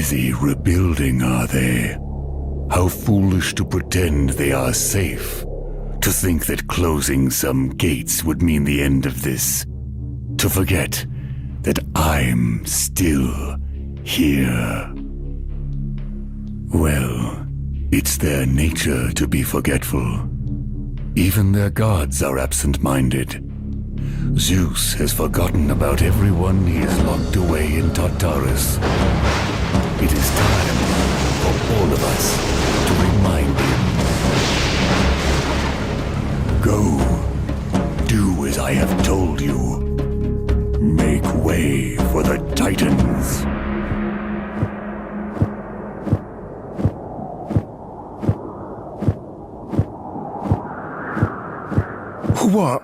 busy rebuilding, are they? How foolish to pretend they are safe. To think that closing some gates would mean the end of this. To forget that I'm still here. Well, it's their nature to be forgetful. Even their gods are absent-minded. Zeus has forgotten about everyone he has locked away in Tartarus. It is time for all of us to remind him. Go. Do as I have told you. Make way for the Titans. What?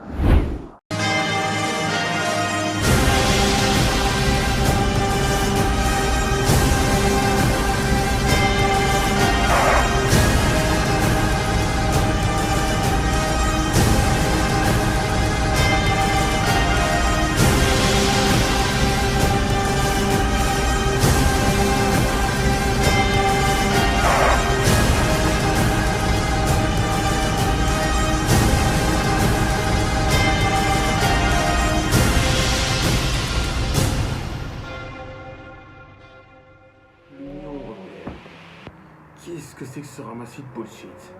Qu'est-ce que c'est que ce ramassis de bullshit?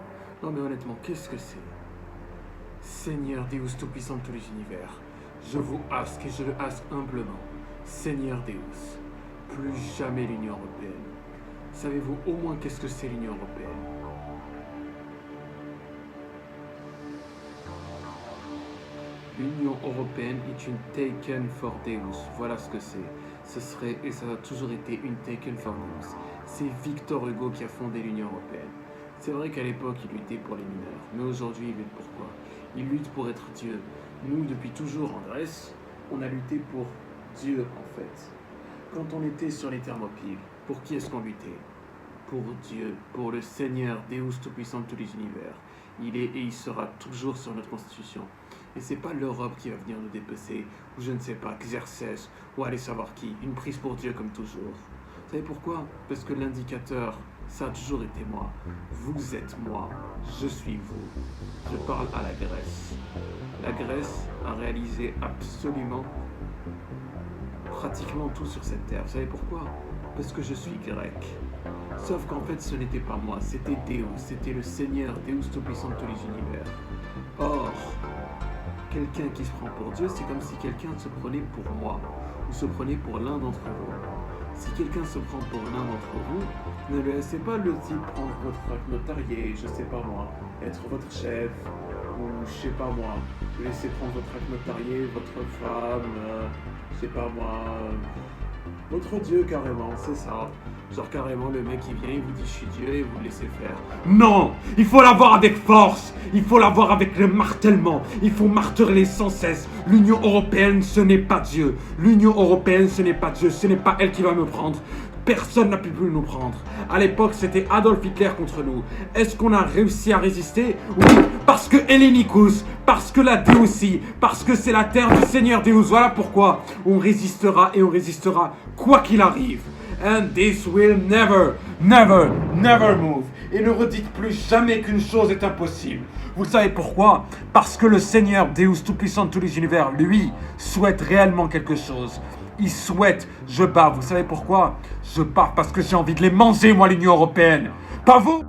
Non mais honnêtement, qu'est-ce que c'est? Seigneur Deus tout-puissant de tous les univers, je vous ask et je le ask humblement. Seigneur Deus, plus jamais l'Union Européenne. Savez-vous au moins qu'est-ce que c'est l'Union Européenne? L'Union Européenne est une taken for Deus, voilà ce que c'est. Ce serait, et ça a toujours été, une taken for Deus. C'est Victor Hugo qui a fondé l'Union Européenne. C'est vrai qu'à l'époque, il luttait pour les mineurs, mais aujourd'hui, il lutte pour quoi? Il lutte pour être Dieu. Nous, depuis toujours en Grèce, on a lutté pour Dieu, en fait. Quand on était sur les Thermopyles, pour qui est-ce qu'on luttait? Pour Dieu, pour le Seigneur Deus tout-puissant de tous les univers. Il est et il sera toujours sur notre constitution. Et c'est pas l'Europe qui va venir nous dépecer, ou je ne sais pas, Xerxès, ou aller savoir qui, une prise pour Dieu comme toujours. Vous savez pourquoi? Parce que l'indicateur, ça a toujours été moi. Vous êtes moi, je suis vous. Je parle à la Grèce. La Grèce a réalisé absolument, pratiquement tout sur cette terre. Vous savez pourquoi? Parce que je suis grec. Sauf qu'en fait, ce n'était pas moi, c'était Deus, c'était le Seigneur Deus tout-puissant de tous les univers. Or, quelqu'un qui se prend pour Dieu, c'est comme si quelqu'un se prenait pour moi, ou se prenait pour l'un d'entre vous. Si quelqu'un se prend pour l'un d'entre vous, ne le laissez pas le type prendre votre acte notarié, je sais pas moi, être votre chef, ou je sais pas moi, laissez prendre votre acte notarié, votre femme, je sais pas moi, votre Dieu carrément, c'est ça. Genre carrément le mec il vient, il vous dit je suis Dieu et vous le laissez faire. Non! Il faut l'avoir avec force! Il faut l'avoir avec le martèlement! Il faut marteler sans cesse! L'Union Européenne ce n'est pas Dieu! L'Union Européenne ce n'est pas Dieu! Ce n'est pas elle qui va me prendre! Personne n'a pu plus nous prendre. À l'époque, c'était Adolf Hitler contre nous. Est-ce qu'on a réussi à résister? Oui, parce que Hellenicus, parce que la Déusie, parce que c'est la terre du Seigneur Deus. Voilà pourquoi on résistera et on résistera quoi qu'il arrive. And this will never, never, never move. Et ne redites plus jamais qu'une chose est impossible. Vous savez pourquoi? Parce que le Seigneur Deus tout-puissant de tous les univers, lui, souhaite réellement quelque chose. Il souhaite, je pars. Vous savez pourquoi? Je pars parce que j'ai envie de les manger, moi, l'Union Européenne. Pas vous?